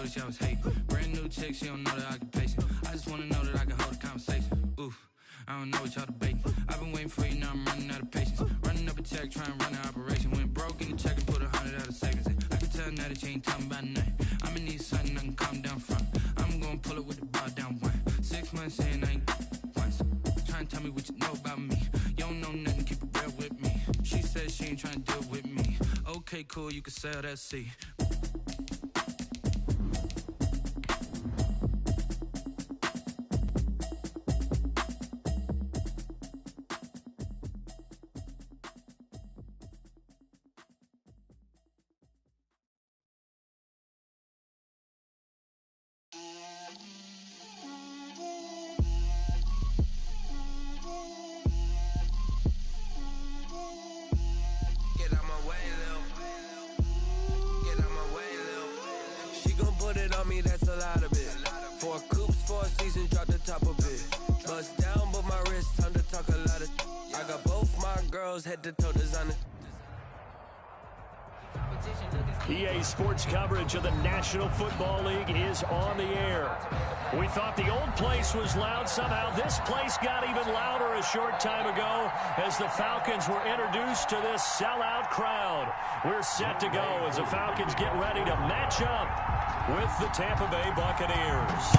noticed y'all was hating. Brand new chick, she don't know the occupation. I just wanna know that I can hold a conversation. Oof, I don't know what y'all debating. I've been waiting for you, now I'm running out of patience. Running up a check, trying to run an operation. Went broke in the check and put 100 out of savings in. I can tell now that you ain't talking about nothing. I'ma need something I can calm down from. I'm gonna pull it with the bar down one. 6 months in, I ain't once. Trying to tell me what you know about me. You don't know nothing, keep it real with me. She said she ain't trying to deal with me. Okay, cool, you can sell that seat. That's a lot of it. 4 coops, 4 seasons, drop the top of it. Bust down, but my wrist, time to talk a lot of. I got both my girls head to toe designer. EA Sports coverage of the National Football League is on the air. We thought the old place was loud. Somehow this place got even louder a short time ago as the Falcons were introduced to this sellout crowd. We're set to go as the Falcons get ready to match up with the Tampa Bay Buccaneers.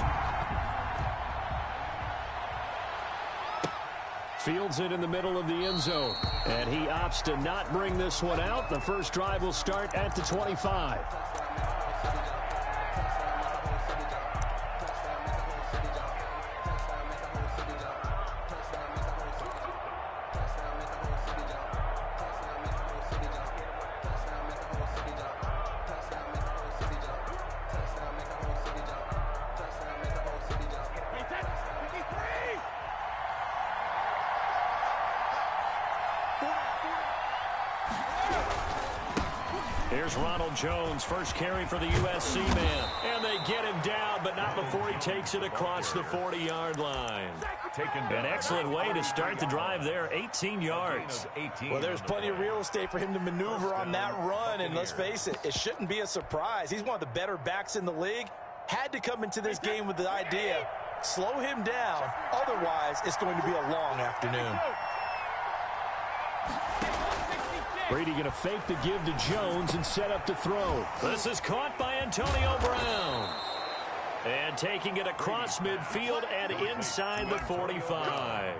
Fields it in the middle of the end zone, and he opts to not bring this one out. The first drive will start at the 25. Here's Ronald Jones, first carry for the USC man. And they get him down, but not before he takes it across the 40-yard line. An excellent way to start the drive there, 18 yards. Well, there's plenty of real estate for him to maneuver on that run, and let's face it, it shouldn't be a surprise. He's one of the better backs in the league. Had to come into this game with the idea, slow him down, otherwise it's going to be a long afternoon. Brady going to fake the give to Jones and set up to throw. This is caught by Antonio Brown. And taking it across midfield and inside the 45.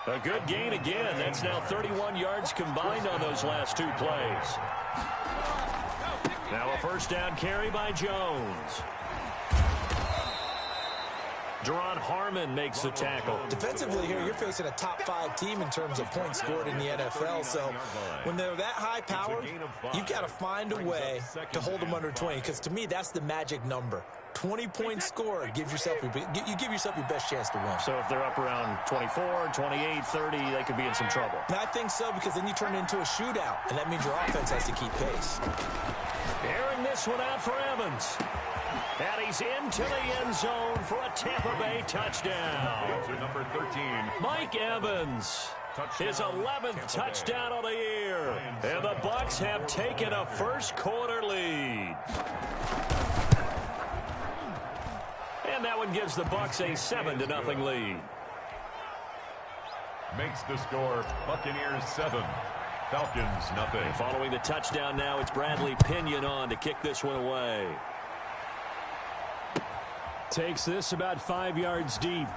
A good gain again. That's now 31 yards combined on those last 2 plays. Now a first down carry by Jones. Jerron Harmon makes the tackle. Defensively here, you're facing a top 5 team in terms of points scored in the NFL. So when they're that high powered, you've got to find a way to hold them under 20. Because to me, that's the magic number. 20 points scored, you give yourself your best chance to win. So if they're up around 24, 28, 30, they could be in some trouble. And I think so, because then you turn it into a shootout, and that means your offense has to keep pace. Airing this one out for Evans. And he's into the end zone for a Tampa Bay touchdown. Number 13. Mike Evans. His 11th touchdown of the year. And the Bucs have taken a first quarter lead. And that one gives the Bucs a 7-0 lead. Makes the score Buccaneers 7, Falcons nothing. And following the touchdown now, it's Bradley Pinion on to kick this one away. Takes this about 5 yards deep. The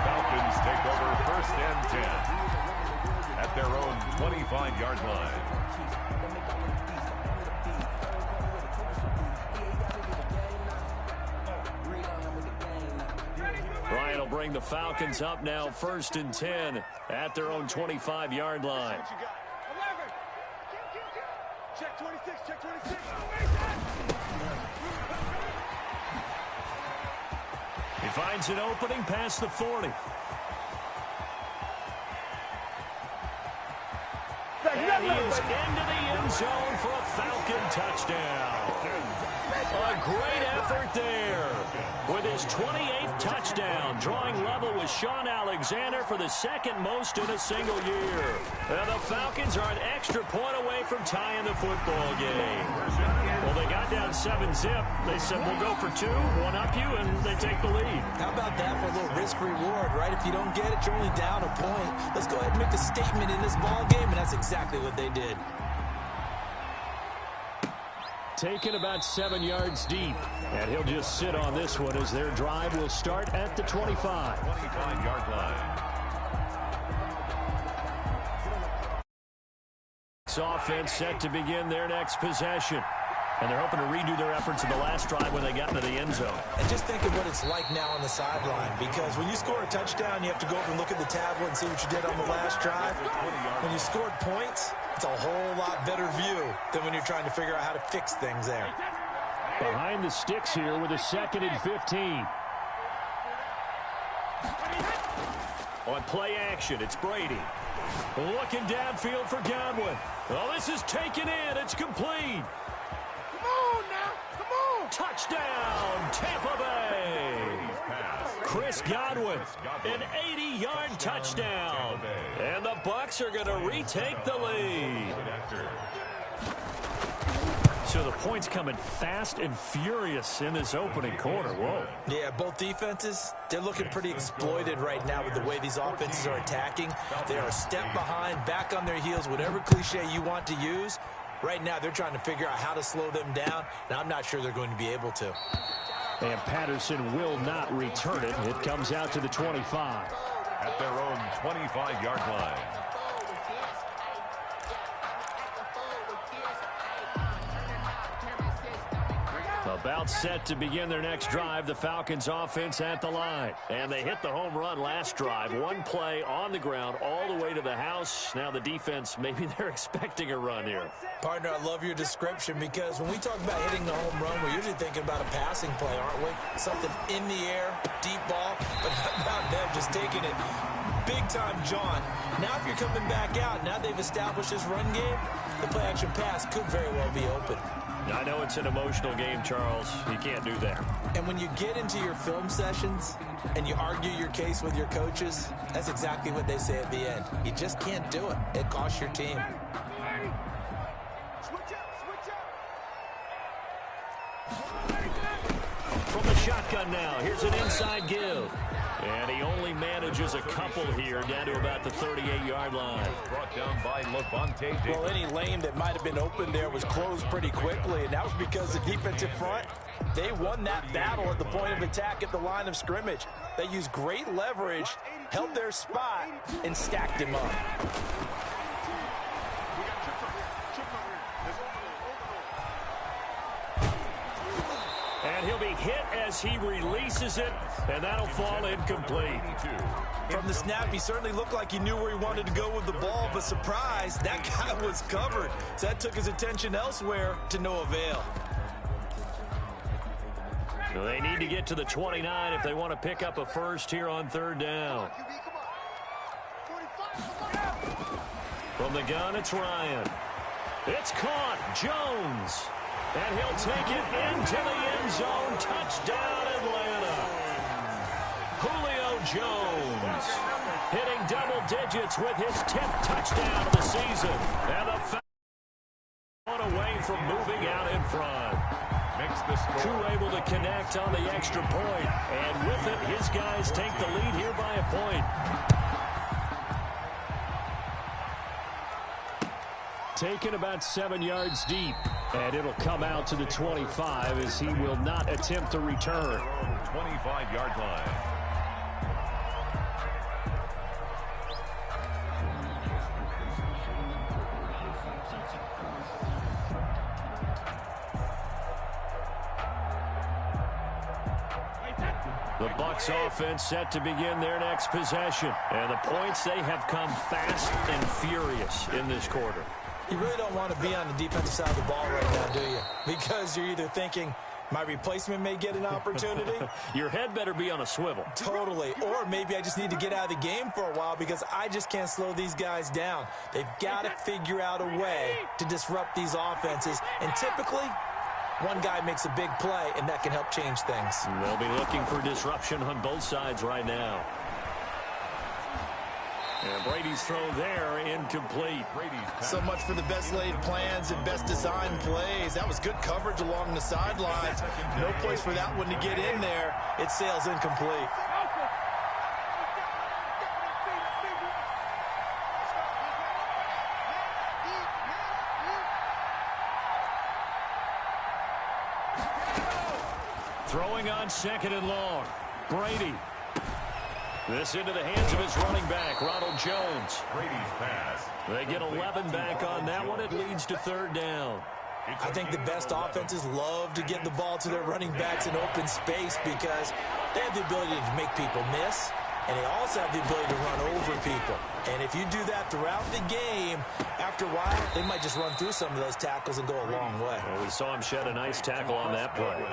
Falcons take over first and 10 at their own 25-yard line. Ryan will bring the Falcons up now first and 10 at their own 25-yard line. Check 26, check 26. He finds an opening past the 40. And he is into the end zone for a Falcon touchdown. A great effort there with his 28th touchdown, drawing level with Sean Alexander for the second most in a single year. And the Falcons are an extra point away from tying the football game. Well, they got down 7-zip. They said, we'll go for 2, one up you, and they take the lead. How about that for a little risk-reward, right? If you don't get it, you're only down a point. Let's go ahead and make a statement in this ball game, and that's exactly what they did. Taken about 7 yards deep, and he'll just sit on this one as their drive will start at the 25. 25-yard line. Offense set to begin their next possession. And they're hoping to redo their efforts in the last drive when they got into the end zone. And just think of what it's like now on the sideline, because when you score a touchdown, you have to go over and look at the tablet and see what you did on the last drive. When you scored points, it's a whole lot better view than when you're trying to figure out how to fix things there. Behind the sticks here with a 2nd and 15. On play action, it's Brady. Looking downfield for Godwin. Oh, this is taken in. It's complete. Come on now. Come on. Touchdown, Tampa Bay. Chris Godwin, an 80-yard touchdown. And the Bucs are going to retake the lead. So the points coming fast and furious in this opening quarter. Whoa. Yeah, both defenses, they're looking pretty exploited right now with the way these offenses are attacking. They are a step behind, back on their heels, whatever cliche you want to use. Right now, they're trying to figure out how to slow them down, and I'm not sure they're going to be able to. And Patterson will not return it. It comes out to the 25. At their own 25-yard line. About set to begin their next drive. The Falcons offense at the line. And they hit the home run last drive. One play on the ground all the way to the house. Now the defense, maybe they're expecting a run here. Partner, I love your description, because when we talk about hitting the home run, we're usually thinking about a passing play, aren't we? Something in the air, deep ball, but how about them just taking it big-time jaunt. Now if you're coming back out, now they've established this run game, the play-action pass could very well be open. I know it's an emotional game, Charles. You can't do that. And when you get into your film sessions and you argue your case with your coaches, that's exactly what they say at the end. You just can't do it. It costs your team. From the shotgun now, here's an inside give. And he only manages a couple here, down to about the 38-yard line. Brought down by Levante Davis. Well, any lane that might have been open there was closed pretty quickly, and that was because the defensive front, they won that battle at the point of attack at the line of scrimmage. They used great leverage, held their spot, and stacked him up. And he'll be hit as he releases it, and that'll fall incomplete. From the snap, he certainly looked like he knew where he wanted to go with the ball, but surprise, that guy was covered. So that took his attention elsewhere to no avail. So they need to get to the 29 if they want to pick up a first here on 3rd down. From the gun, it's Ryan. It's caught. Jones. And he'll take it into the end zone. Touchdown, Atlanta. Julio Jones hitting double digits with his 10th touchdown of the season. And the Falcons away from moving out in front. Makes the score. Koo able to connect on the extra point. And with it, his guys take the lead here by a point. Taken about 7 yards deep. And it'll come out to the 25 as he will not attempt to return. 25-yard line. The Bucs offense set to begin their next possession. And the points, they have come fast and furious in this quarter. You really don't want to be on the defensive side of the ball right now, do you? Because you're either thinking, my replacement may get an opportunity. Your head better be on a swivel. Totally. Or maybe I just need to get out of the game for a while because I just can't slow these guys down. They've got to figure out a way to disrupt these offenses. And typically, one guy makes a big play, and that can help change things. They'll be looking for disruption on both sides right now. And Brady's throw there incomplete. So much for the best laid plans and best design plays. That was good coverage along the sidelines. No place for that one to get in there. It sails incomplete. Throwing on second and long. Brady. This into the hands of his running back, Ronald Jones. Brady's pass. They get 11 back on that one. It leads to third down. I think the best offenses love to get the ball to their running backs in open space because they have the ability to make people miss, and they also have the ability to run over people. And if you do that throughout the game, after a while, they might just run through some of those tackles and go a long way. Well, we saw him shed a nice tackle on that play.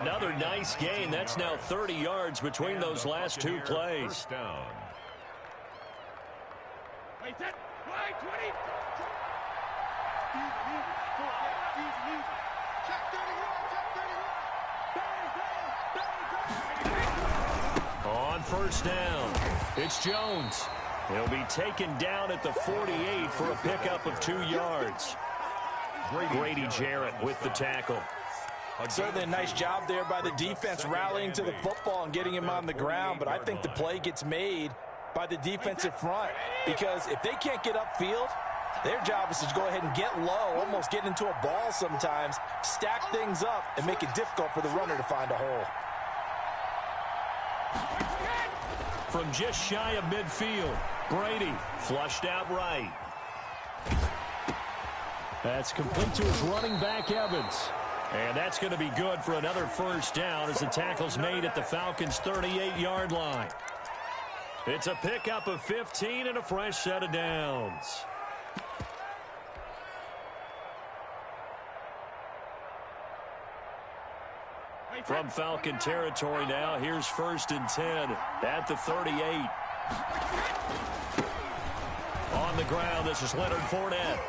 Another nice gain. That's now 30 yards between those last two plays. First down. On first down, it's Jones. He'll be taken down at the 48 for a pickup of 2 yards. Grady Jarrett with the tackle. Certainly a nice job there by the defense rallying to the football and getting him on the ground, but I think the play gets made by the defensive front because if they can't get upfield, their job is to go ahead and get low, almost get into a ball sometimes, stack things up, and make it difficult for the runner to find a hole. From just shy of midfield, Brady flushed out right. That's complete to his running back, Evans. And that's going to be good for another first down as the tackle's made at the Falcons' 38-yard line. It's a pickup of 15 and a fresh set of downs. From Falcon territory now, here's 1st and 10 at the 38. On the ground, this is Leonard Fournette.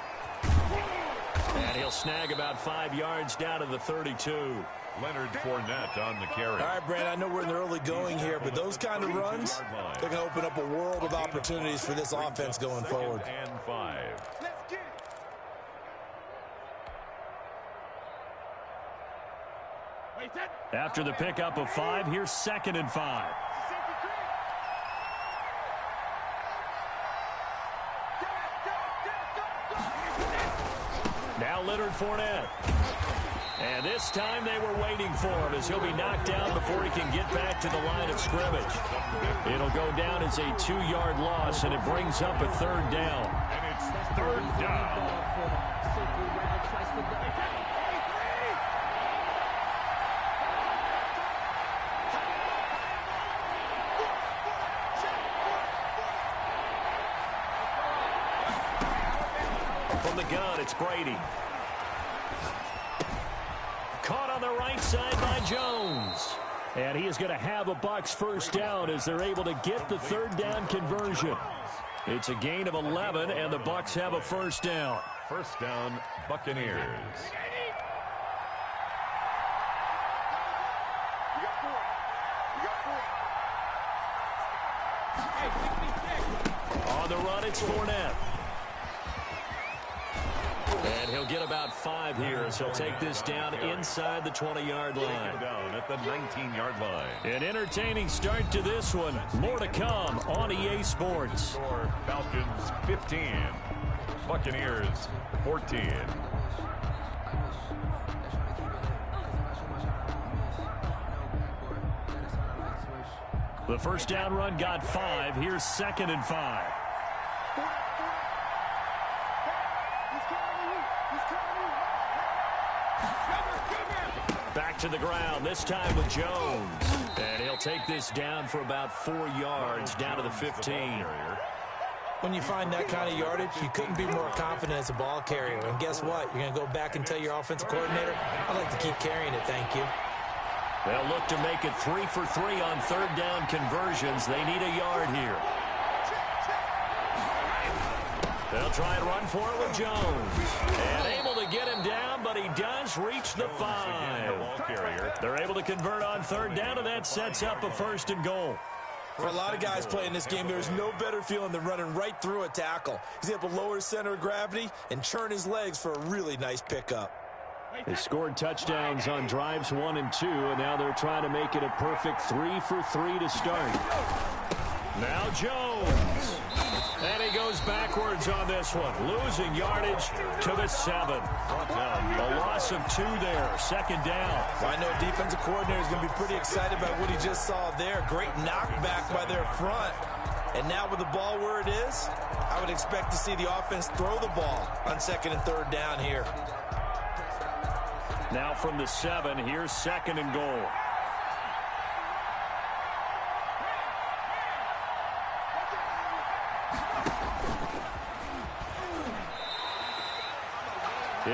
And he'll snag about 5 yards down to the 32. Leonard Fournette on the carry. All right, Brand, I know we're in the early going here, but those kind of runs, they're going to open up a world of opportunities for this offense going forward. And 5. After the pickup of 5, here's 2nd and 5. Now Leonard Fournette. And this time they were waiting for him as he'll be knocked down before he can get back to the line of scrimmage. It'll go down as a 2-yard loss, and it brings up a 3rd down. And it's 3rd down. From the gun, it's Brady. Caught on the right side by Jones. And he is going to have a Bucs first down as they're able to get the 3rd down conversion. It's a gain of 11, and the Bucs have a first down. First down, Buccaneers. On the run, it's Fournette. And he'll get about 5 here as he'll take this down inside the 20-yard line. Down at the 19-yard line. An entertaining start to this one. More to come on EA Sports. Score, Falcons 15. Buccaneers 14. The first down run got 5. Here's 2nd and 5. Back to the ground, this time with Jones. And he'll take this down for about 4 yards, down to the 15. When you find that kind of yardage, you couldn't be more confident as a ball carrier. And guess what? You're going to go back and tell your offensive coordinator, I'd like to keep carrying it, thank you. They'll look to make it 3 for 3 on 3rd down conversions. They need a yard here. They'll try and run for it with Jones. And able to get him down, but he does reach the 5. They're able to convert on 3rd down, and that sets up a 1st and goal. For a lot of guys playing this game, there's no better feeling than running right through a tackle. He's able to lower his center of gravity and churn his legs for a really nice pickup. They scored touchdowns on drives 1 and 2, and now they're trying to make it a perfect 3 for 3 to start. Now Jones. And he goes backwards on this one, losing yardage to the 7. A loss of 2 there, second down. Well, I know defensive coordinator is going to be pretty excited about what he just saw there. Great knockback by their front. And now with the ball where it is, I would expect to see the offense throw the ball on 2nd and 3rd down here. Now from the 7, here's 2nd and goal.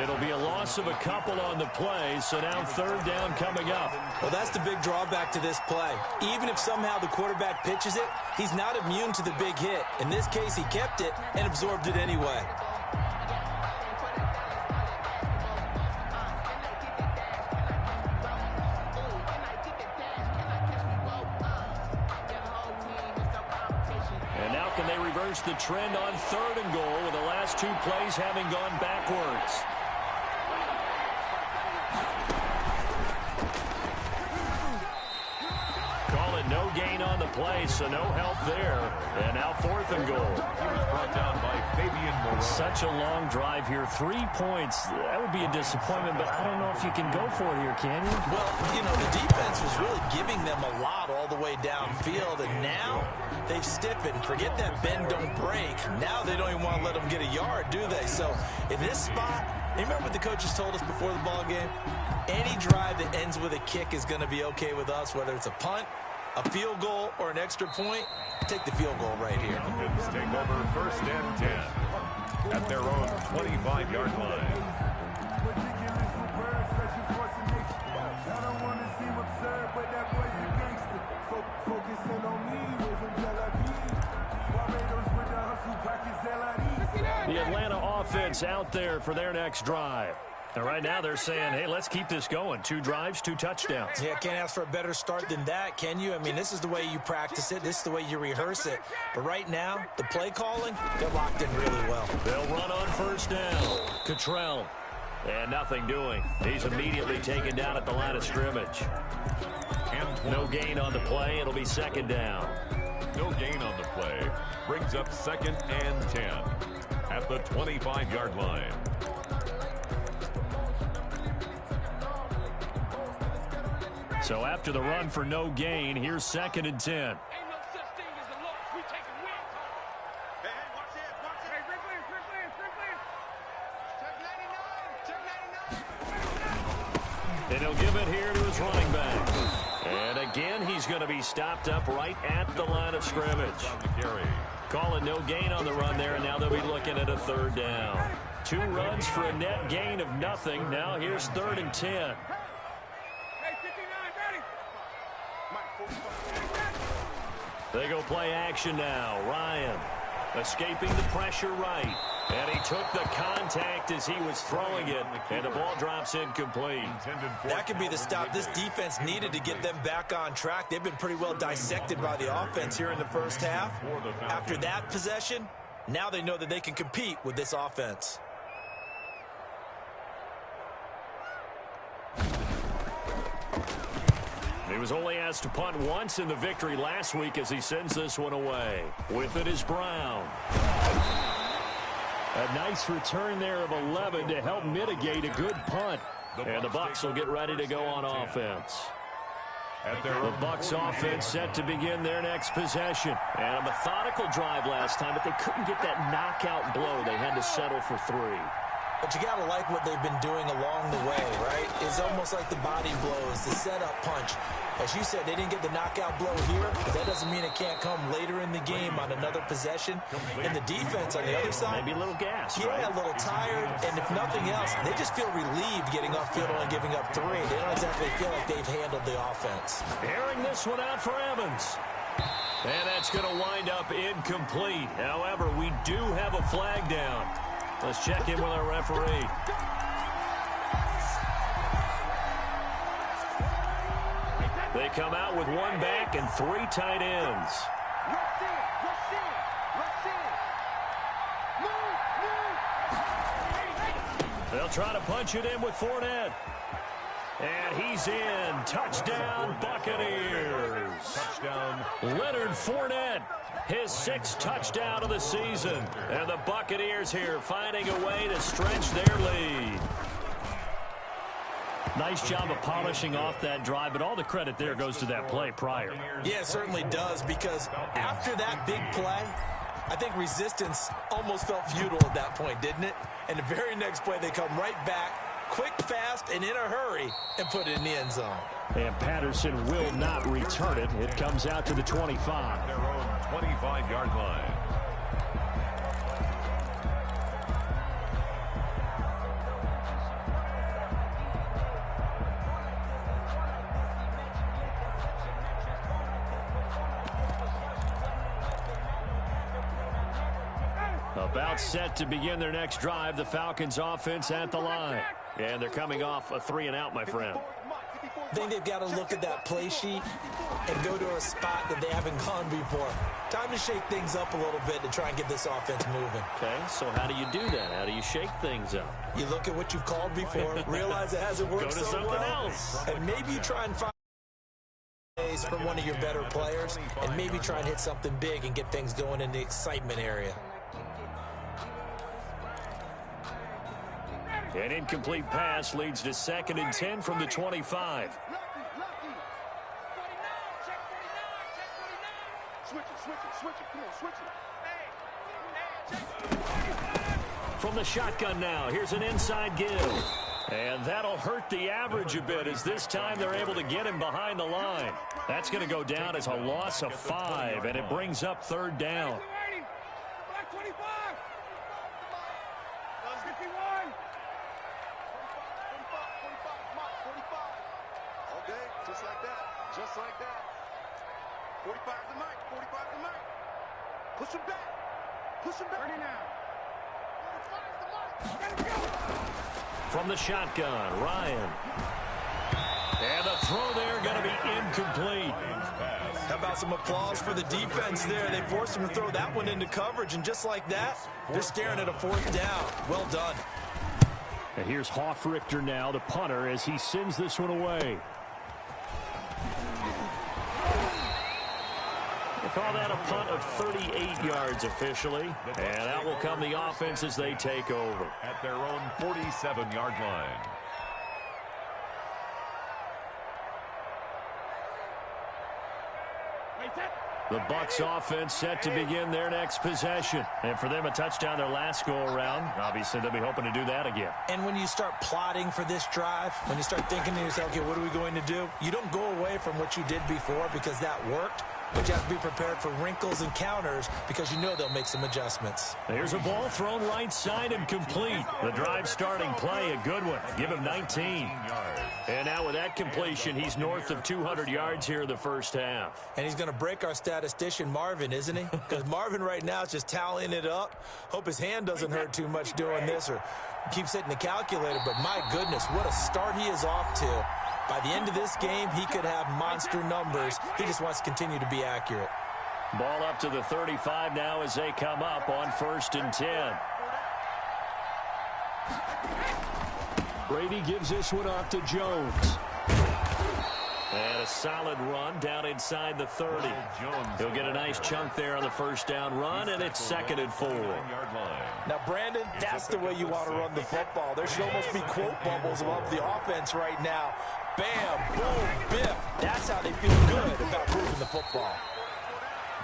It'll be a loss of a couple on the play, so now 3rd down coming up. Well, that's the big drawback to this play. Even if somehow the quarterback pitches it, he's not immune to the big hit. In this case, he kept it and absorbed it anyway. And now can they reverse the trend on 3rd and goal with the last 2 plays having gone backwards? Call it no gain on the play, so no help there. And now 4th and goal. He was brought down by Fabian Moreau. Such a long drive here. 3 points. That would be a disappointment, but I don't know if you can go for it here, can you? Well, you know, the defense was really giving them a lot all the way downfield, and now they've stiffened. Forget that bend, don't break. Now they don't even want to let them get a yard, do they? So in this spot, you remember what the coaches told us before the ball game? Any drive that ends with a kick is going to be okay with us, whether it's a punt, a field goal, or an extra point. Take the field goal right here. Falcons take over 1st and 10 at their own 25-yard line. The Atlanta offense out there for their next drive. And right now they're saying, hey, let's keep this going. 2 drives, 2 touchdowns. Yeah, can't ask for a better start than that, can you? I mean, this is the way you practice it. This is the way you rehearse it. But right now, the play calling, they're locked in really well. They'll run on 1st down. Cottrell. And nothing doing. He's immediately taken down at the line of scrimmage. No gain on the play. It'll be 2nd down. No gain on the play. Brings up 2nd and 10 at the 25-yard line. So after the run for no gain, here's 2nd and 10. Ain't no such thing as a loss. We take a win. Hey, watch it, watch it. Hey, Check 99. And he'll give it here to his running back. And again, he's going to be stopped up right at the line of scrimmage. Call it no gain on the run there, and now they'll be looking at a 3rd down. 2 runs for a net gain of nothing. Now here's 3rd and 10. They go play action now. Ryan escaping the pressure right. And he took the contact as he was throwing it. And the ball drops incomplete. That could be the stop this defense needed to get them back on track. They've been pretty well dissected by the offense here in the 1st half. After that possession, now they know that they can compete with this offense. He was only asked to punt once in the victory last week as he sends this one away. With it is Brown. A nice return there of 11 to help mitigate a good punt. And the Bucs will get ready to go on offense. The Bucs offense set to begin their next possession. And a methodical drive last time, but they couldn't get that knockout blow. They had to settle for 3. But you got to like what they've been doing along the way, right? It's almost like the body blows, the setup punch. As you said, they didn't get the knockout blow here, but that doesn't mean it can't come later in the game on another possession. And the defense on the other side, maybe a little gas, yeah, right? A little tired. And if nothing else, they just feel relieved getting upfield and giving up 3. They don't exactly feel like they've handled the offense. Airing this one out for Evans. And that's going to wind up incomplete. However, we do have a flag down. Let's check in with our referee. Hey, They come out with one back and 3 tight ends. They'll try to punch it in with Fournette. And he's in. Touchdown, Buccaneers. Touchdown. Leonard Fournette, his 6th touchdown of the season. And the Buccaneers here finding a way to stretch their lead. Nice job of polishing off that drive, but all the credit there goes to that play prior. Yeah, it certainly does, because after that big play, I think resistance almost felt futile at that point, didn't it? And the very next play, they come right back, quick, fast, and in a hurry, and put it in the end zone. And Patterson will not return it. It comes out to the 25. Their own 25-yard line. About set to begin their next drive, the Falcons offense at the line. And they're coming off a 3-and-out, my friend. I think they've got to look at that play sheet and go to a spot that they haven't gone before. Time to shake things up a little bit to try and get this offense moving. Okay, so how do you do that? How do you shake things up? You look at what you've called before, realize it hasn't worked Go to so something well, else. and maybe you try and find plays from one of your better players, and maybe try and hit something big and get things going in the excitement area. An incomplete pass leads to 2nd and 10 from the 25. From the shotgun now, here's an inside give. And that'll hurt the average a bit, as this time they're able to get him behind the line. That's going to go down as a loss of 5, and it brings up 3rd down. Just like that. 45 to Mike. 45 to Mike. Push him back. Push him back. 30 now. 45 to Mike. Let him go. From the shotgun, Ryan. And the throw there going to be incomplete. How about some applause for the defense there? They forced him to throw that one into coverage, and just like that, they're staring at a 4th down. Well done. And here's Hoffrichter now, the punter, as he sends this one away. Call that a punt of 38 yards officially. And out will come the offense as they take over. At their own 47-yard line. The Bucs offense set to begin their next possession. And for them, a touchdown their last go-around. Obviously, they'll be hoping to do that again. And when you start plotting for this drive, when you start thinking to yourself, okay, what are we going to do? You don't go away from what you did before because that worked. But you have to be prepared for wrinkles and counters because you know they'll make some adjustments. Here's a ball thrown right side and complete. The drive starting play, a good one. Give him 19. And now with that completion, he's north of 200 yards here in the first half. And he's going to break our statistician, Marvin, isn't he? Because Marvin right now is just tallying it up. Hope his hand doesn't hurt too much doing this or keeps hitting the calculator. But my goodness, what a start he is off to. By the end of this game, he could have monster numbers. He just wants to continue to be accurate. Ball up to the 35 now as they come up on 1st and 10. Brady gives this one off to Jones. And a solid run down inside the 30. He'll get a nice chunk there on the 1st down run, and it's 2nd and 4. Now, Brandon, that's the way you want to run the football. There should almost be quote bubbles above the offense right now. Bam, boom, biff. That's how they feel good about moving the football.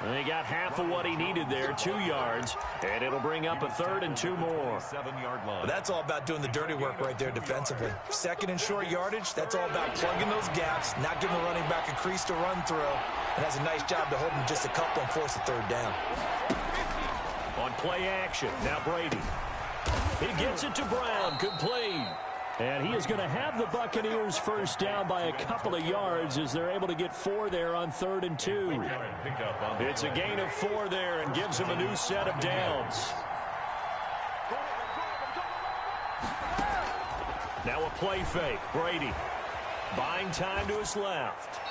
And he got half of what he needed there, 2 yards, and it'll bring up a 3rd and 2 more. 7-yard line. But that's all about doing the dirty work right there defensively. 2nd and short yardage, that's all about plugging those gaps, not giving the running back a crease to run through, and has a nice job to hold him just a couple and force a 3rd down. On play action, now Brady. He gets it to Brown, complete. And he is going to have the Buccaneers first down by a couple of yards as they're able to get 4 there on 3rd and 2. It's a gain of 4 there and gives him a new set of downs. Now a play fake. Brady buying time to his left.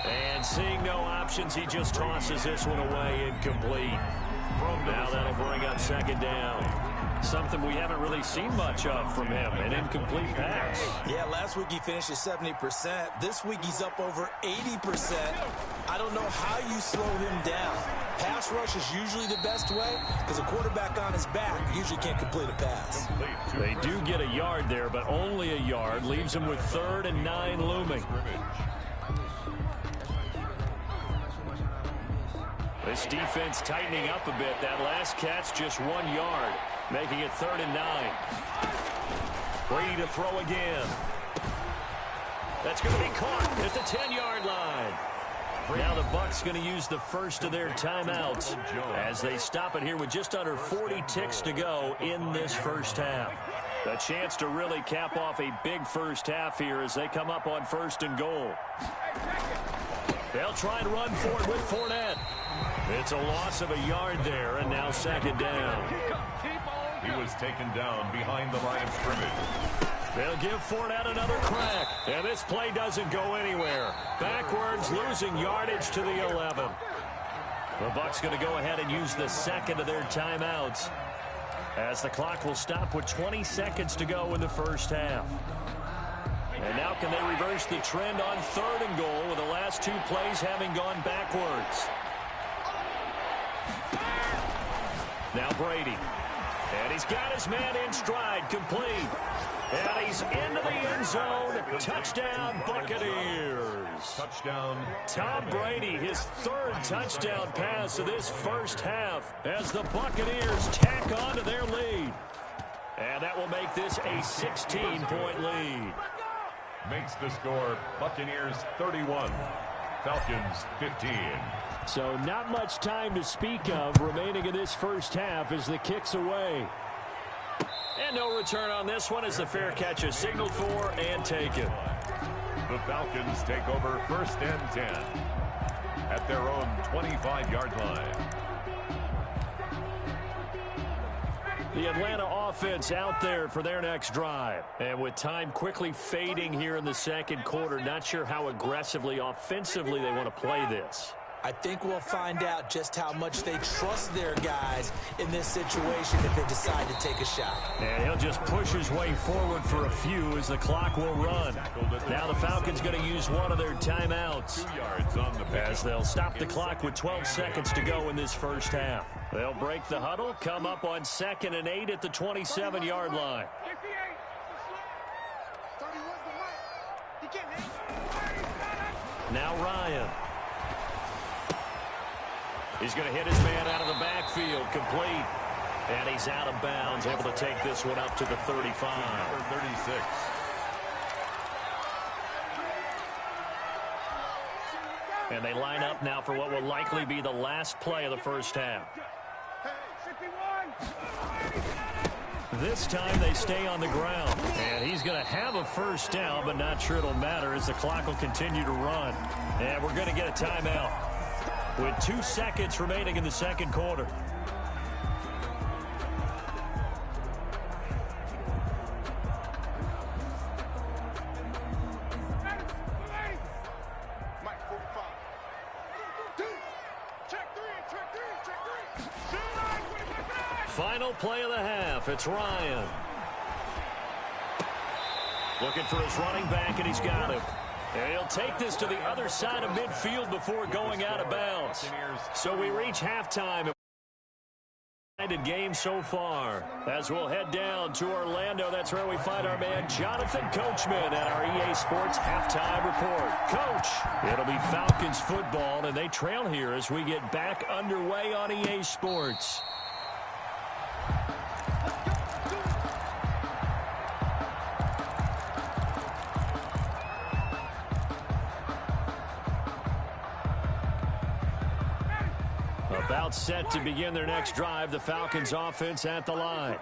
And seeing no options, he just tosses this one away, incomplete. Now that'll bring up second down. Something we haven't really seen much of from him, an incomplete pass. Yeah, last week he finished at 70%. This week he's up over 80%. I don't know how you slow him down. Pass rush is usually the best way because a quarterback on his back usually can't complete a pass. They do get a yard there, but only a yard. Leaves him with 3rd and 9 looming. This defense tightening up a bit. That last catch, just 1 yard, making it 3rd and 9. Brady to throw again. That's going to be caught at the 10-yard line. Now the Bucs going to use the first of their timeouts as they stop it here with just under 40 ticks to go in this first half. A chance to really cap off a big first half here as they come up on 1st and goal. They'll try and run for it with Fournette. It's a loss of a yard there, and now 2nd down. He was taken down behind the line of scrimmage. They'll give Fournette another crack, and this play doesn't go anywhere. Backwards, losing yardage to the 11. The Bucs going to go ahead and use the second of their timeouts as the clock will stop with 20 seconds to go in the first half. And now can they reverse the trend on 3rd and goal with the last 2 plays having gone backwards? Now Brady. And he's got his man in stride, complete. And he's into the end zone. Touchdown, Buccaneers. Touchdown. Tom Brady, his 3rd touchdown pass of this first half as the Buccaneers tack on to their lead. And that will make this a 16-point lead. Makes the score Buccaneers 31, Falcons 15. So not much time to speak of remaining in this first half as the kick's away. And no return on this one as the fair catch is signaled for and taken. The Falcons take over 1st and 10 at their own 25-yard line. The Atlanta offense out there for their next drive. And with time quickly fading here in the second quarter, not sure how aggressively, offensively they want to play this. I think we'll find out just how much they trust their guys in this situation if they decide to take a shot. And he'll just push his way forward for a few as the clock will run. Now the Falcons going to use one of their timeouts 2 yards on the pass. as they'll stop the clock with 12 seconds to go in this first half. They'll break the huddle, come up on 2nd and 8 at the 27-yard line. Now Ryan. He's going to hit his man out of the backfield, complete. And he's out of bounds, able to take this one up to the 35. Number 36. And they line up now for what will likely be the last play of the first half. This time they stay on the ground. And he's going to have a first down, but not sure it'll matter as the clock will continue to run. And we're going to get a timeout with 2 seconds remaining in the second quarter. Final play of the half. It's Ryan. Looking for his running back, and he's got him. And he'll take this to the other side of midfield before going out of bounds. So we reach halftime. Game so far as we'll head down to Orlando. That's where we find our man Jonathan Coachman at our EA Sports halftime report. Coach, it'll be Falcons football, and they trail here as we get back underway on EA Sports. About set to begin their next drive, the Falcons offense at the line.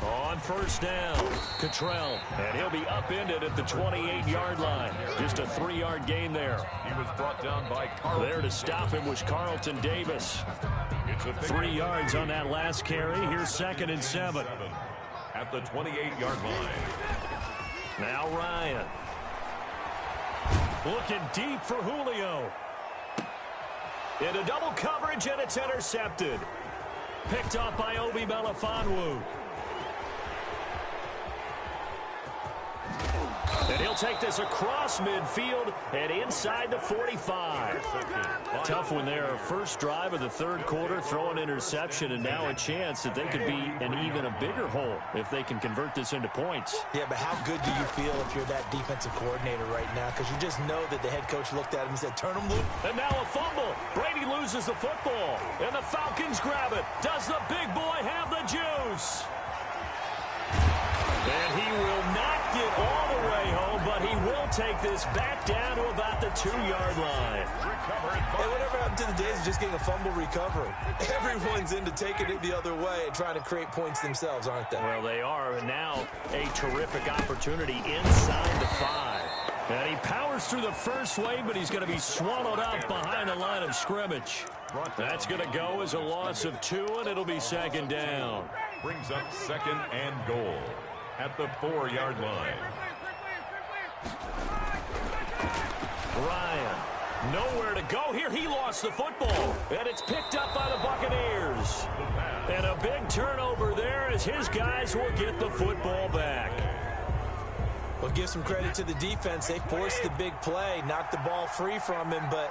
On first down, Cottrell, and he'll be upended at the 28-yard line. Just a 3-yard gain there. He was brought down by Carlton. There to stop him was Carlton Davis. 3 yards on that last carry. Here's 2nd and 7. At the 28-yard line. Now Ryan. Looking deep for Julio. Into double coverage, and it's intercepted. Picked off by Obi Melifonwu. And he'll take this across midfield and inside the 45. Tough one there. First drive of the third quarter, throw an interception, and now a chance that they could be in even a bigger hole if they can convert this into points. Yeah, but how good do you feel if you're that defensive coordinator right now? Because you just know that the head coach looked at him and said, turn him loose. And now a fumble. Brady loses the football. And the Falcons grab it. Does the big boy have the juice? And he will not get all the way home, but he will take this back down to about the 2-yard line. Hey, whatever happened to the days of just getting a fumble recovery? Everyone's into taking it the other way and trying to create points themselves, aren't they? Well, they are. And now a terrific opportunity inside the 5. And he powers through the first wave, but he's going to be swallowed up behind the line of scrimmage. That's going to go as a loss of 2, and it'll be second down. Brings up second and goal at the 4-yard line. Ryan, nowhere to go here. He lost the football, and it's picked up by the Buccaneers. And a big turnover there as his guys will get the football back. Well, give some credit to the defense. They forced the big play, knocked the ball free from him, but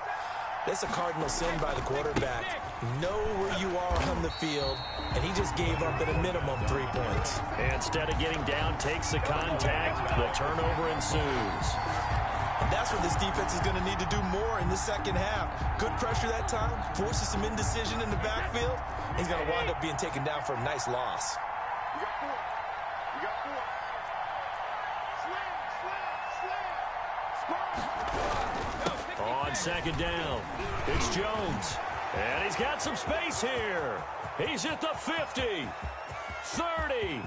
that's a cardinal sin by the quarterback. Know where you are on the field, and he just gave up at a minimum 3 points. Instead of getting down, takes the contact, the turnover ensues. And that's what this defense is going to need to do more in the second half. Good pressure that time, forces some indecision in the backfield. He's going to wind up being taken down for a nice loss. You got 4. You got 4. On second down, it's Jones. And he's got some space here. He's at the 50, 30,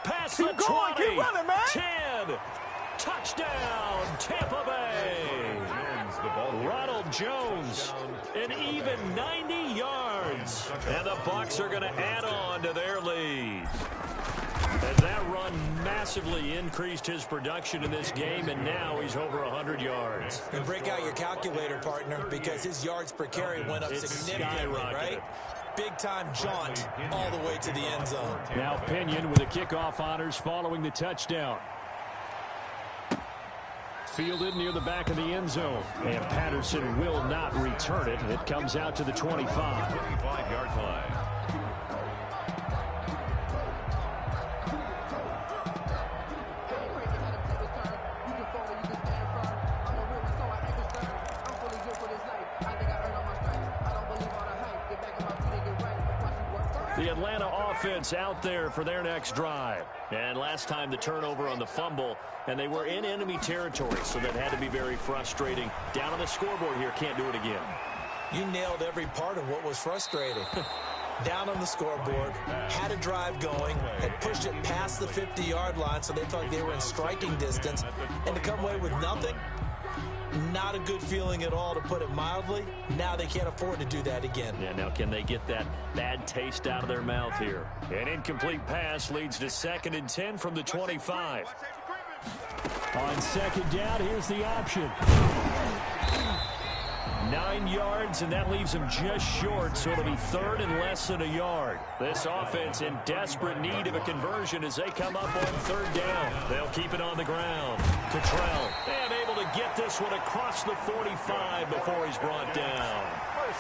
past the 20, keep running, man. 10. Touchdown, Tampa Bay. Ronald Jones, an even 90 yards. And the Bucs are going to add on to their lead. As that run massively increased his production in this game, and now he's over 100 yards. And break out your calculator, partner, because his yards per carry went up significantly, right? Big-time jaunt all the way to the end zone. Now Pinion with the kickoff honors following the touchdown. Fielded near the back of the end zone. And Patterson will not return it. It comes out to the 25. 25-yard line. The Atlanta offense out there for their next drive. And last time the turnover on the fumble, and they were in enemy territory, so that had to be very frustrating. Down on the scoreboard here, can't do it again. You nailed every part of what was frustrating. Down on the scoreboard, had a drive going, had pushed it past the 50-yard line, so they thought they were in striking distance, and to come away with nothing, not a good feeling at all, to put it mildly. Now they can't afford to do that again. Yeah, now can they get that bad taste out of their mouth here? An incomplete pass leads to 2nd and 10 from the 25. On second down, here's the option. 9 yards, and that leaves them just short, so it'll be 3rd and less than a yard. This offense in desperate need of a conversion as they come up on 3rd down. They'll keep it on the ground. Cottrell, and able to get this one across the 45 before he's brought down.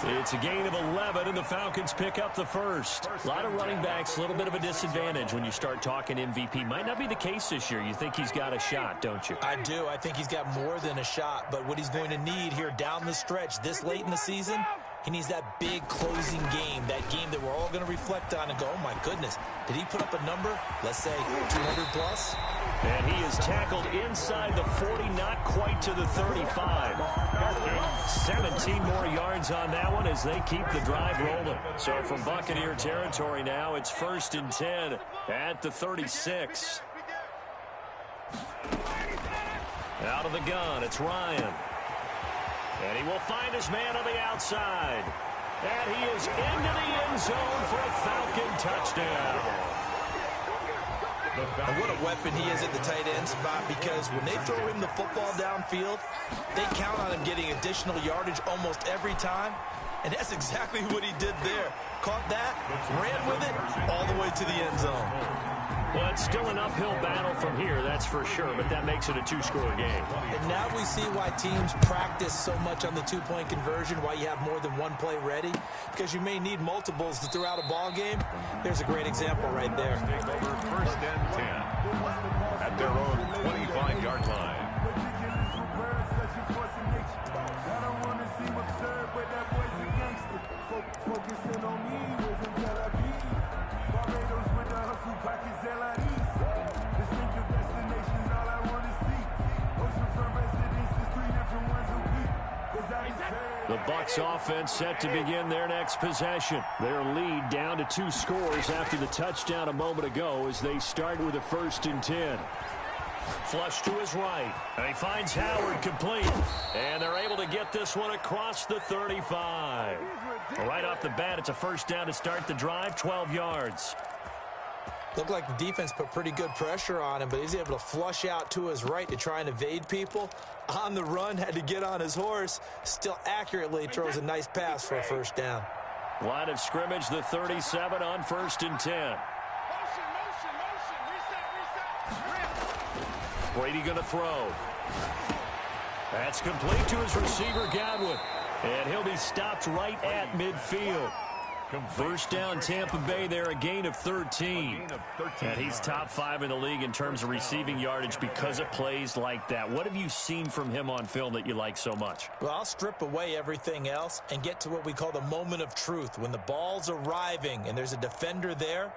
It's a gain of 11, and the Falcons pick up the first. A lot of running backs, a little bit of a disadvantage when you start talking MVP. Might not be the case this year. You think he's got a shot, don't you? I do. I think he's got more than a shot, but what he's going to need here down the stretch this late in the season, he needs that big closing game, that game that we're all going to reflect on and go, oh my goodness, did he put up a number, let's say 200 plus? And he is tackled inside the 40, not quite to the 35. 17 more yards on that one as they keep the drive rolling. So from Buccaneer territory now, it's 1st and 10 at the 36. Out of the gun, it's Ryan. And he will find his man on the outside. And he is into the end zone for a Falcon touchdown. And what a weapon he is at the tight end spot, because when they throw him the football downfield, they count on him getting additional yardage almost every time. And that's exactly what he did there. Caught that, ran with it, all the way to the end zone. Well, it's still an uphill battle from here, that's for sure, but that makes it a two-score game. And now we see why teams practice so much on the two-point conversion, why you have more than one play ready, because you may need multiples throughout a ball game. There's a great example right there. Take over first and 10 at their own 25-yard line. The Bucs offense set to begin their next possession. Their lead down to 2 scores after the touchdown a moment ago as they start with a 1st and 10. Flush to his right. And he finds Howard complete. And they're able to get this one across the 35. Right off the bat, it's a 1st down to start the drive, 12 yards. Looked like the defense put pretty good pressure on him, but he's able to flush out to his right to try and evade people. On the run, had to get on his horse. Still accurately throws a nice pass for a 1st down. Line of scrimmage, the 37 on 1st and 10. Brady going to throw. That's complete to his receiver, Godwin. And he'll be stopped right at midfield. 1st down, Tampa Bay there, a gain of 13. And he's top 5 in the league in terms of receiving yardage because of plays like that. What have you seen from him on film that you like so much? Well, I'll strip away everything else and get to what we call the moment of truth. When the ball's arriving and there's a defender there,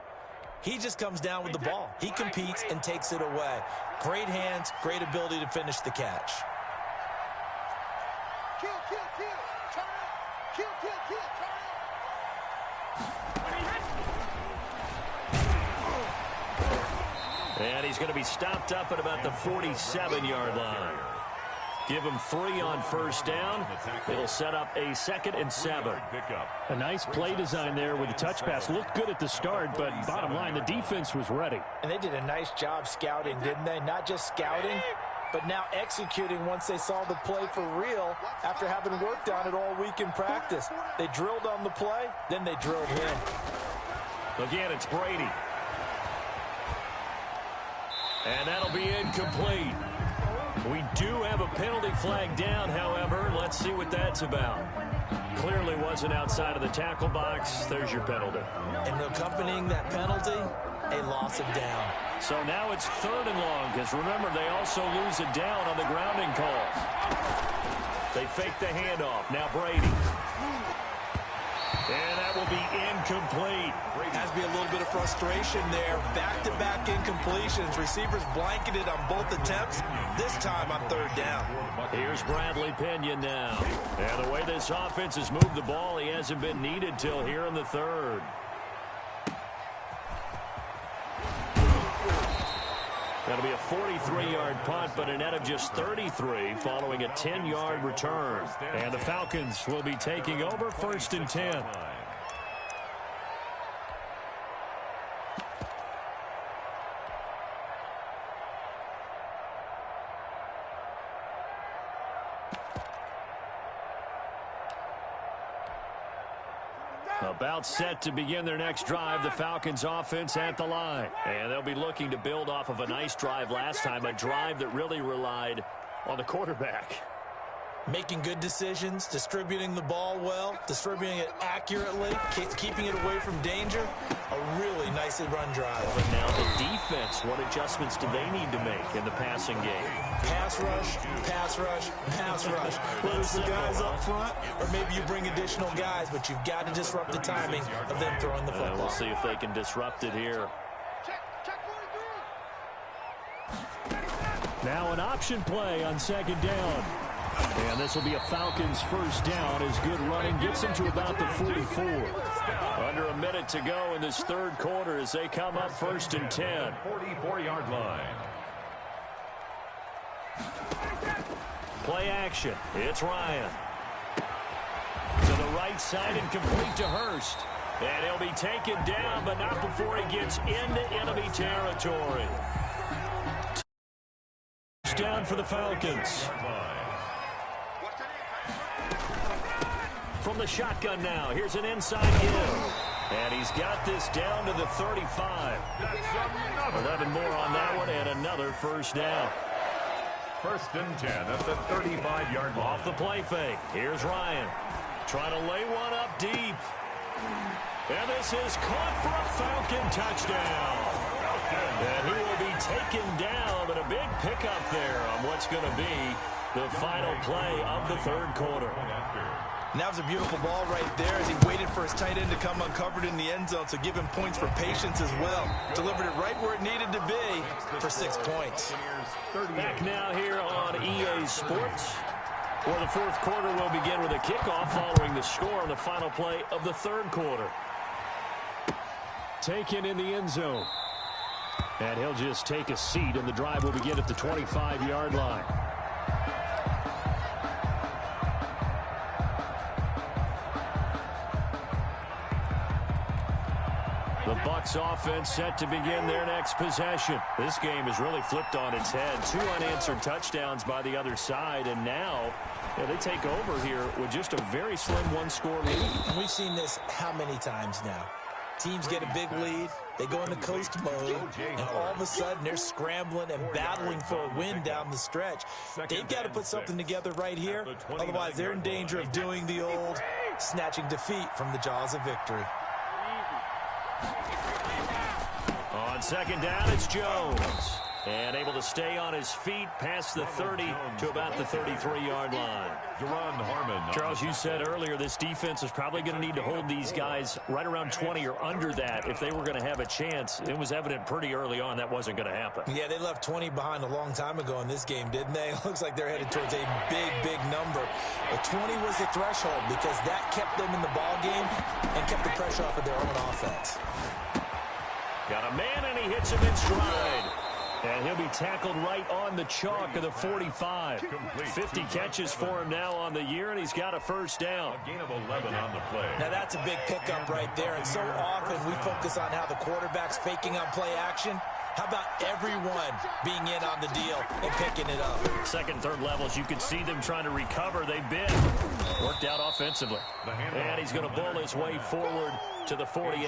he just comes down with the ball. He competes and takes it away. Great hands, great ability to finish the catch. Kill, kill, kill. Turn up. Kill, kill, kill. Turn up. And he's going to be stopped up at about the 47-yard line. Give him 3 on 1st down. It'll set up a 2nd and 7. A nice play design there with the touch pass. Looked good at the start, but bottom line, the defense was ready. And they did a nice job scouting, didn't they? Not just scouting, but now executing once they saw the play for real after having worked on it all week in practice. They drilled on the play, then they drilled him. Again, it's Brady. And that'll be incomplete. We do have a penalty flag down, however. Let's see what that's about. Clearly wasn't outside of the tackle box. There's your penalty. And accompanying that penalty, a loss of down. So now it's 3rd and long, because remember, they also lose a down on the grounding call. They fake the handoff. Now Brady. And that will be incomplete. Has to be a little bit of frustration there. Back-to-back incompletions. Receivers blanketed on both attempts, this time on 3rd down. Here's Bradley Pinion now. And the way this offense has moved the ball, he hasn't been needed till here in the 3rd. That'll be a 43-yard punt, but a net of just 33 following a 10-yard return. And the Falcons will be taking over 1st and 10. About set to begin their next drive, the Falcons offense at the line. And they'll be looking to build off of a nice drive last time, a drive that really relied on the quarterback. Making good decisions, distributing the ball well, distributing it accurately, keeping it away from danger. A really nicely run drive. But now the defense, what adjustments do they need to make in the passing game? Pass rush, pass rush, pass rush. Whether it's the guys up front or maybe you bring additional guys, but you've got to disrupt the timing of them throwing the football. We'll see if they can disrupt it here. Check 43. Now an option play on 2nd down. And this will be a Falcons 1st down as good running gets them to about the 44. Under a minute to go in this 3rd quarter as they come up 1st and 10. 44-yard line. Play action. It's Ryan. To the right side and complete to Hurst. And he'll be taken down, but not before he gets into enemy territory. Touchdown for the Falcons. From the shotgun now, here's an inside give. And he's got this down to the 35. 11 more on that one, and another first down. First and 10 at the 35-yard line. Off the play fake. Here's Ryan. Trying to lay one up deep. And this is caught for a Falcon touchdown. And he will be taken down, but a big pickup there on what's going to be the final play of the third quarter. And that was a beautiful ball right there as he waited for his tight end to come uncovered in the end zone, so give him points for patience as well. Delivered it right where it needed to be for 6 points. Back now here on EA Sports, where the fourth quarter will begin with a kickoff following the score on the final play of the third quarter. Taken in the end zone. And he'll just take a seat, and the drive will begin at the 25-yard line. The Bucs offense set to begin their next possession. This game is really flipped on its head. 2 unanswered touchdowns by the other side, and now they take over here with just a very slim one-score lead. And we've seen this how many times now? Teams get a big lead, they go into coast mode, and all of a sudden they're scrambling and battling for a win down the stretch. They've got to put something together right here, otherwise they're in danger of doing the old snatching defeat from the jaws of victory. On second down, it's Jones. And able to stay on his feet past the 30 to about the 33-yard line. Charles, you said earlier this defense is probably going to need to hold these guys right around 20 or under that if they were going to have a chance. It was evident pretty early on that wasn't going to happen. Yeah, they left 20 behind a long time ago in this game, didn't they? It looks like they're headed towards a big, big number. But 20 was the threshold because that kept them in the ball game and kept the pressure off of their own offense. Got a man, and he hits him in stride. And he'll be tackled right on the chalk of the 45. 50 catches for him now on the year, and he's got a first down. A gain of 11 on the play. Now that's a big pickup right there, and so often we focus on how the quarterback's faking on play action. How about everyone being in on the deal and picking it up? Second, third levels, you can see them trying to recover. They've been worked out offensively. And he's going to bull his way forward to the 48.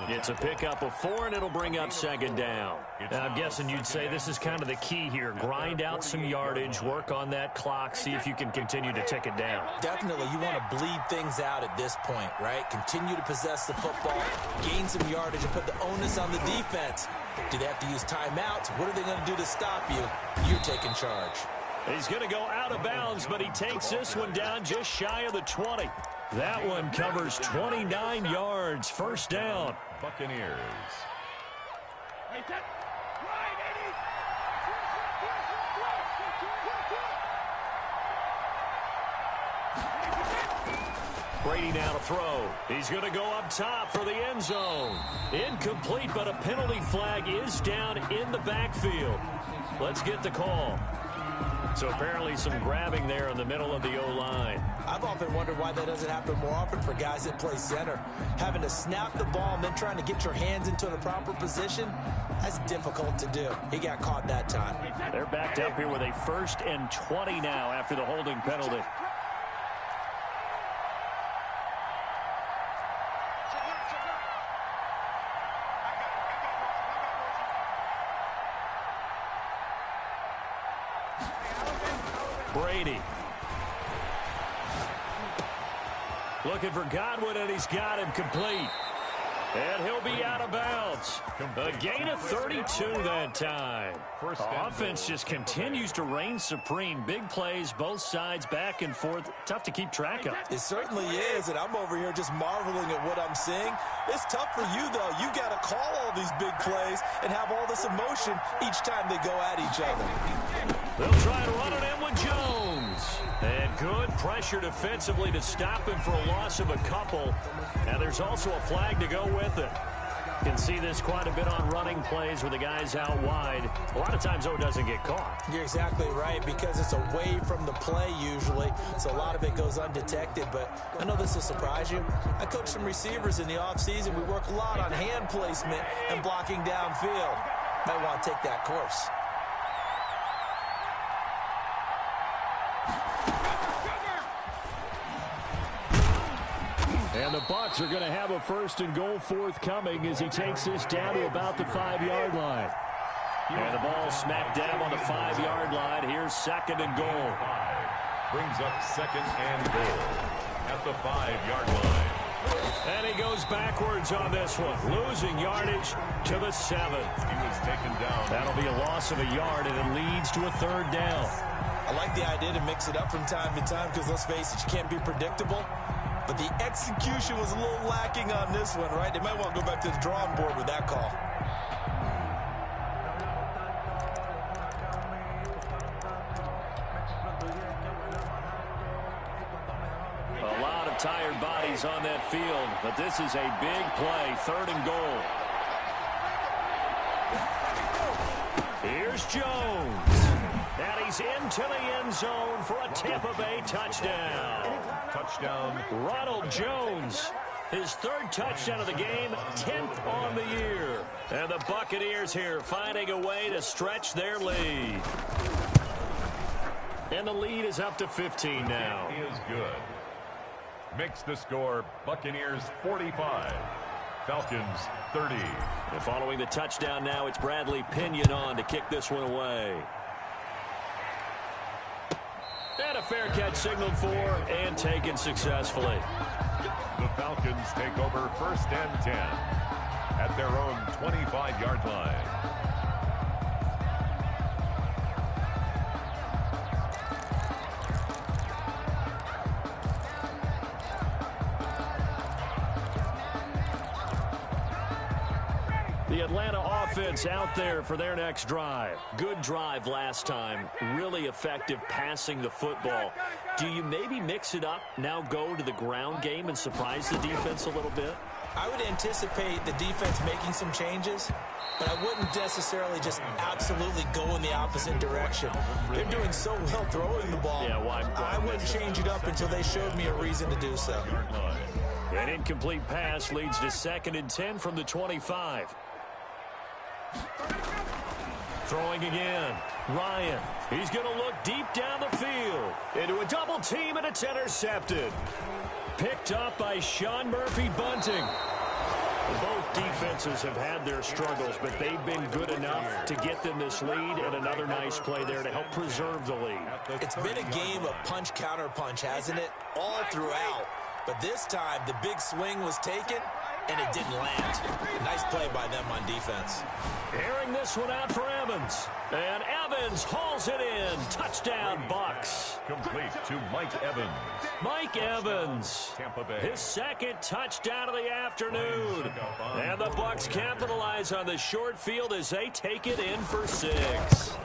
It's a pickup of 4, and it'll bring up second down. Now, I'm guessing you'd say this is kind of the key here. Grind out some yardage, work on that clock, see if you can continue to tick it down. Definitely. You want to bleed things out at this point, right? Continue to possess the football, gain some yardage, and put the onus on the defense. Do they have to use timeouts? What are they going to do to stop you? You're taking charge. He's going to go out of bounds, but he takes this one down just shy of the 20. That one covers 29 yards. First down. Buccaneers. Brady now to throw. He's going to go up top for the end zone. Incomplete, but a penalty flag is down in the backfield. Let's get the call. So apparently some grabbing there in the middle of the O-line. I've often wondered why that doesn't happen more often for guys that play center. Having to snap the ball and then trying to get your hands into the proper position, that's difficult to do. He got caught that time. They're backed up here with a 1st and 20 now after the holding penalty. Brady. Looking for Godwin, and he's got him complete. And he'll be out of bounds. A gain of 32 that time. Offense just continues to reign supreme. Big plays, both sides, back and forth. Tough to keep track of. It certainly is, and I'm over here just marveling at what I'm seeing. It's tough for you, though. You got to call all these big plays and have all this emotion each time they go at each other. They'll try and run it in with Jones. And good pressure defensively to stop him for a loss of a couple. And there's also a flag to go with it. Can see this quite a bit on running plays where the guy's out wide. A lot of times, though, it doesn't get caught. You're exactly right, because it's away from the play usually, so a lot of it goes undetected. But I know this will surprise you. I coach some receivers in the offseason. We work a lot on hand placement and blocking downfield. Might want to take that course. And the Bucs are going to have a 1st and goal forthcoming as he takes this down to about the 5-yard line. And the ball smack dab on the 5-yard line. Here's 2nd and goal. Brings up 2nd and goal at the 5-yard line. And he goes backwards on this one, losing yardage to the 7. He was taken down. That'll be a loss of a yard, and it leads to a 3rd down. I like the idea to mix it up from time to time because, let's face it, you can't be predictable. But the execution was a little lacking on this one, right? They might want to go back to the drawing board with that call. A lot of tired bodies on that field, but this is a big play, 3rd and goal. Here's Jones. And he's into the end zone for a Tampa Bay touchdown. Touchdown. Ronald Jones, his 3rd touchdown of the game, 10th on the year. And the Buccaneers here finding a way to stretch their lead. And the lead is up to 15 now. He is good. Makes the score Buccaneers 45. Falcons 30. And following the touchdown now, it's Bradley Pinion on to kick this one away. And a fair catch signaled for and taken successfully. The Falcons take over 1st and 10 at their own 25-yard line. The Atlanta offense out there for their next drive. Good drive last time. Really effective passing the football. Do you maybe mix it up, now go to the ground game and surprise the defense a little bit? I would anticipate the defense making some changes, but I wouldn't necessarily just absolutely go in the opposite direction. They're doing so well throwing the ball. Yeah, why I wouldn't change it up until they showed me a reason to do so. An incomplete pass leads to 2nd and 10 from the 25. Throwing again. Ryan. He's going to look deep down the field. Into a double team, and it's intercepted. Picked up by Sean Murphy-Bunting. Both defenses have had their struggles, but they've been good enough to get them this lead, and another nice play there to help preserve the lead. It's been a game of punch-counter-punch, hasn't it? All throughout. But this time, the big swing was taken, and it didn't land. Nice play by them on defense. Airing this one out for Evans. And Evans hauls it in. Touchdown, Bucs. Complete to Mike Evans. Mike Evans. Tampa Bay. His 2nd touchdown of the afternoon. And the Bucs capitalize on the short field as they take it in for 6.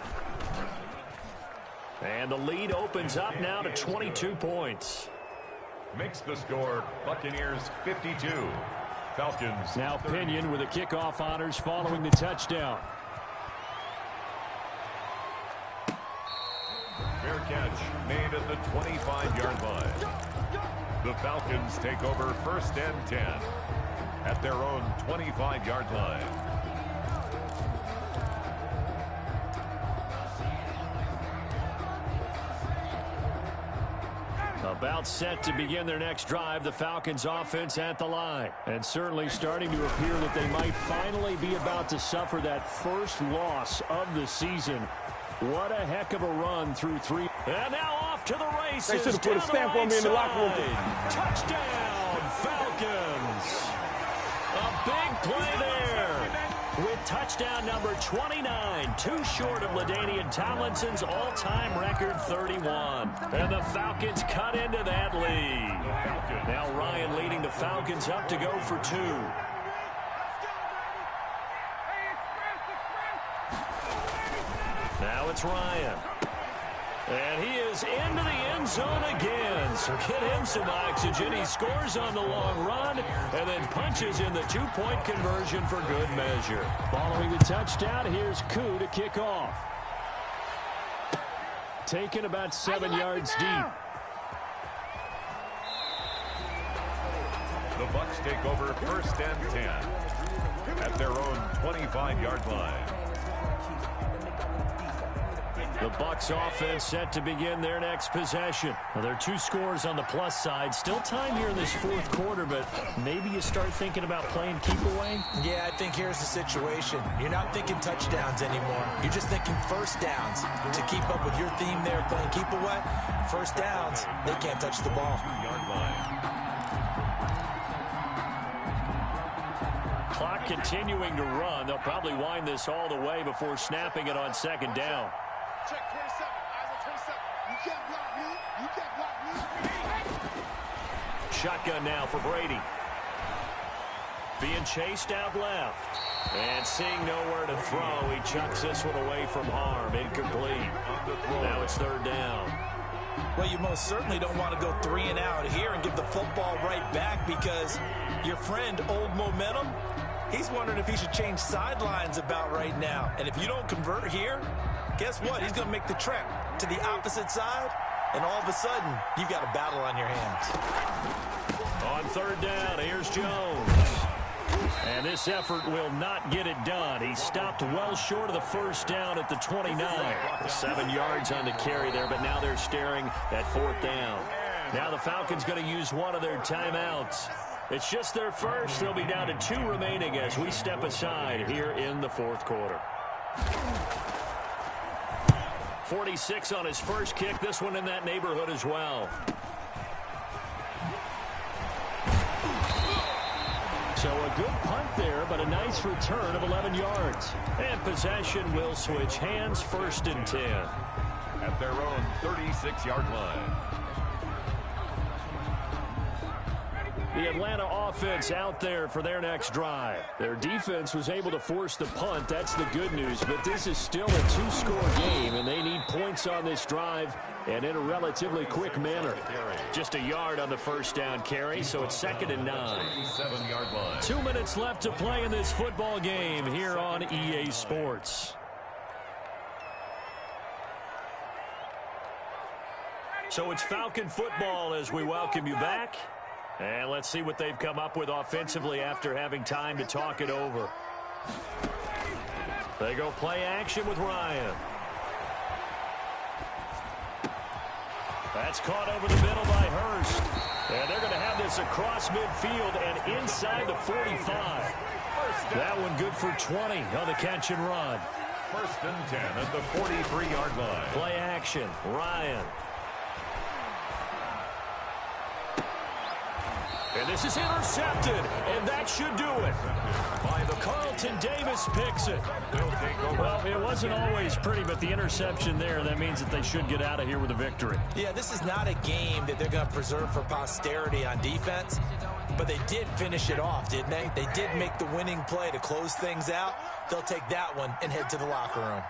And the lead opens up now to 22 points. Makes the score Buccaneers 52. Falcons. Now Pinion with the kickoff honors following the touchdown. Fair catch made at the 25-yard line. The Falcons take over 1st and 10 at their own 25-yard line. About set to begin their next drive, the Falcons offense at the line. And certainly starting to appear that they might finally be about to suffer that first loss of the season. What a heck of a run through 3. And now off to the races. They should have put a stamp on me in the locker room. Touchdown, Falcons. A big play there. With touchdown number 29, too short of LaDainian Tomlinson's all-time record 31. And the Falcons cut into that lead. Now Ryan leading the Falcons up to go for 2. Now it's Ryan. And he is into the end zone again. So get him some oxygen. He scores on the long run and then punches in the two-point conversion for good measure. Following the touchdown, here's Koo to kick off. Taken about 7 yards deep. The Bucs take over first and 10 at their own 25-yard line. The Bucs offense set to begin their next possession. Well, there are 2 scores on the plus side. Still time here in this fourth quarter, but maybe you start thinking about playing keep away? Yeah, I think here's the situation. You're not thinking touchdowns anymore. You're just thinking first downs. To keep up with your theme there, playing keep away, first downs, they can't touch the ball. Clock continuing to run. They'll probably wind this all the way before snapping it on second down. Check 27. Eyes on 27. You can't block me. You can't block me. Shotgun now for Brady. Being chased out left. And seeing nowhere to throw, he chucks this one away from harm. Incomplete. Now it's third down. Well, you most certainly don't want to go 3 and out here and give the football right back because your friend, Old Momentum, he's wondering if he should change sidelines about right now. And if you don't convert here, guess what? He's going to make the trek to the opposite side, and all of a sudden, you've got a battle on your hands. On third down, here's Jones. And this effort will not get it done. He stopped well short of the first down at the 29. 7 yards on the carry there, but now they're staring at fourth down. Now the Falcons going to use one of their timeouts. It's just their first. They'll be down to 2 remaining as we step aside here in the fourth quarter. 46 on his first kick. This one in that neighborhood as well. So a good punt there, but a nice return of 11 yards. And possession will switch hands, first and 10. At their own 36-yard line. The Atlanta offense out there for their next drive. Their defense was able to force the punt. That's the good news. But this is still a 2-score game, and they need points on this drive and in a relatively quick manner. Just a yard on the first down carry, so it's second and 9. 7-yard line. 2 minutes left to play in this football game here on EA Sports. So it's Falcon football as we welcome you back. And let's see what they've come up with offensively after having time to talk it over. They go play action with Ryan. That's caught over the middle by Hurst. And they're going to have this across midfield and inside the 45. That one good for 20 on the catch and run. First and 10 at the 43-yard line. Play action, Ryan. And this is intercepted, and that should do it. Carlton Davis picks it. Well, it wasn't always pretty, but the interception there, that means that they should get out of here with a victory. Yeah, this is not a game that they're going to preserve for posterity on defense, but they did finish it off, didn't they? They did make the winning play to close things out. They'll take that one and head to the locker room.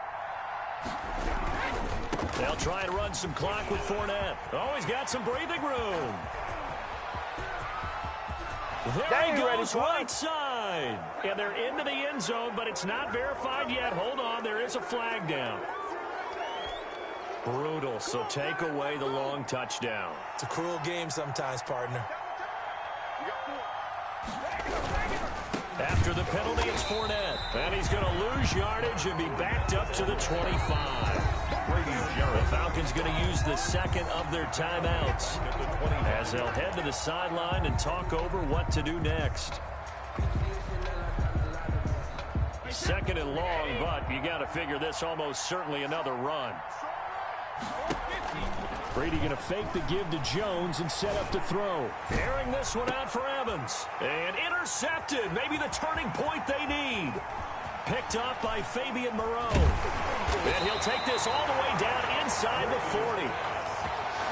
They'll try and run some clock with Fournette. Oh, he's got some breathing room. There he goes, right side. And they're into the end zone, but it's not verified yet. Hold on, there is a flag down. Brutal, so take away the long touchdown. It's a cruel game sometimes, partner. After the penalty, it's Fournette. And he's going to lose yardage and be backed up to the 25. The Falcons going to use the second of their timeouts as they'll head to the sideline and talk over what to do next. Second and long, but you got to figure this almost certainly another run. Brady going to fake the give to Jones and set up to throw. Airing this one out for Evans. And intercepted. Maybe the turning point they need. Picked up by Fabian Moreau. And he'll take this all the way down inside the 40.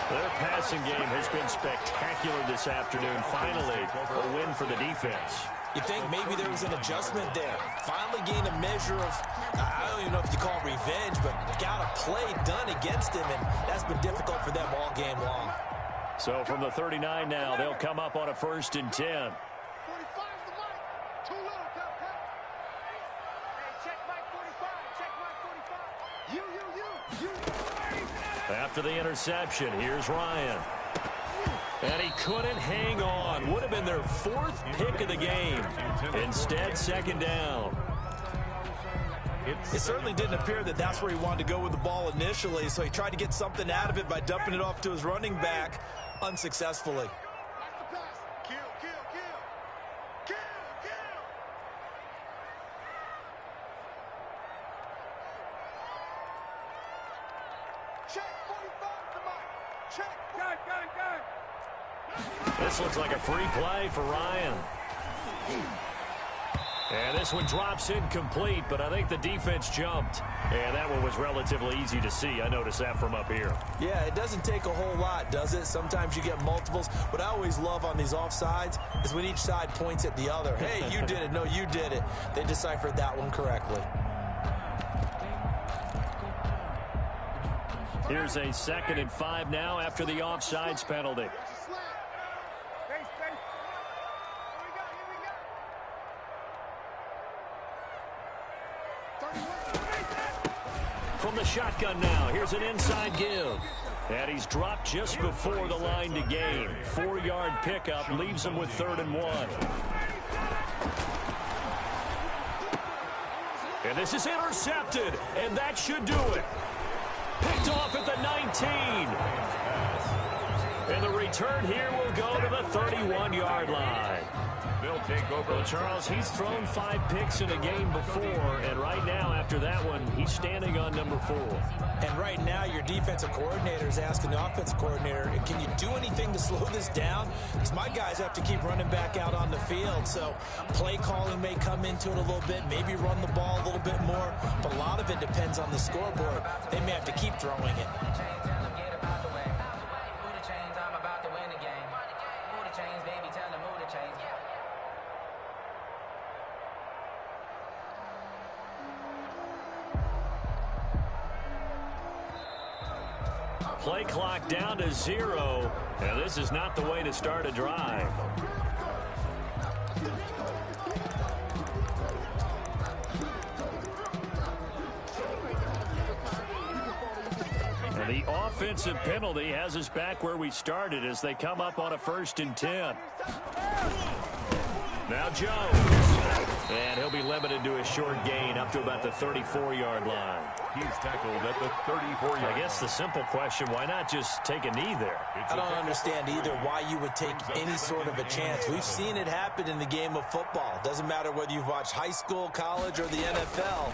Their passing game has been spectacular this afternoon. Finally, a win for the defense. You think maybe there was an adjustment there. Finally gained a measure of, I don't even know if you call it revenge, but got a play done against him, and that's been difficult for them all game long. So from the 39 now, they'll come up on a 1st and 10. 45's the mic. Too little, Cap. Hey, check mic 45. Check mic 45. You. After the interception, here's Ryan. And he couldn't hang on. Would have been their 4th pick of the game. Instead, 2nd down. It certainly didn't appear that that's where he wanted to go with the ball initially, so he tried to get something out of it by dumping it off to his running back unsuccessfully. Kill. Check 45's the mic. Check. Gun. This looks like a free play for Ryan. And this one drops incomplete, but I think the defense jumped. And that one was relatively easy to see. I noticed that from up here. Yeah, it doesn't take a whole lot, does it? Sometimes you get multiples. What I always love on these offsides is when each side points at the other. Hey, you did it. No, you did it. They deciphered that one correctly. Here's a 2nd and 5 now after the offsides penalty. From the shotgun now, here's an inside give. And he's dropped just before the line to gain. 4-yard pickup leaves him with 3rd and 1. And this is intercepted, and that should do it. Picked off at the 19. And the return here will go to the 31-yard line. They'll take over. Well, Charles, he's thrown 5 picks in a game before, and right now, after that one, he's standing on number 4. And right now, your defensive coordinator is asking the offensive coordinator, can you do anything to slow this down? Because my guys have to keep running back out on the field. So play calling may come into it a little bit, maybe run the ball a little bit more. But a lot of it depends on the scoreboard. They may have to keep throwing it. Play clock down to 0, and this is not the way to start a drive. And the offensive penalty has us back where we started as they come up on a 1st and 10. Now Jones. And he'll be limited to a short gain up to about the 34-yard line. He's tackled at the 34-yard line. I guess the simple question, why not just take a knee there? I don't understand either why you would take any sort of a chance. We've seen it happen in the game of football. Doesn't matter whether you've watched high school, college, or the NFL.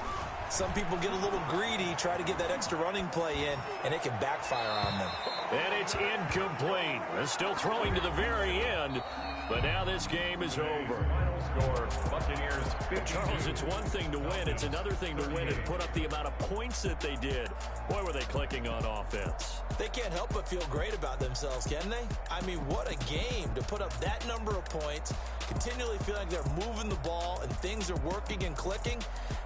Some people get a little greedy, try to get that extra running play in, and it can backfire on them. And it's incomplete. They're still throwing to the very end, but now this game is over. Score, Buccaneers 52. Charles, it's one thing to win. It's another thing to win and put up the amount of points that they did. Boy, were they clicking on offense. They can't help but feel great about themselves, can they? I mean, what a game to put up that number of points, continually feel like they're moving the ball and things are working and clicking.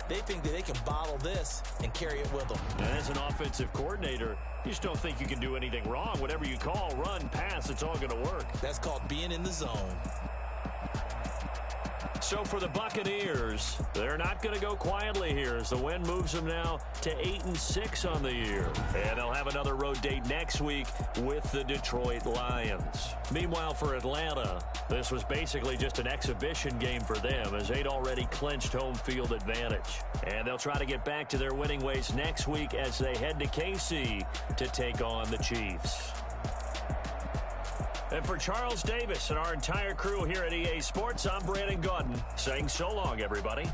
They think that they can bottle this and carry it with them. And as an offensive coordinator, you just don't think you can do anything wrong. Whatever you call, run, pass, it's all going to work. That's called being in the zone. So for the Buccaneers, they're not going to go quietly here as the win moves them now to 8-6 on the year. And they'll have another road date next week with the Detroit Lions. Meanwhile, for Atlanta, this was basically just an exhibition game for them as they'd already clinched home field advantage. And they'll try to get back to their winning ways next week as they head to KC to take on the Chiefs. And for Charles Davis and our entire crew here at EA Sports, I'm Brandon Gordon saying so long, everybody.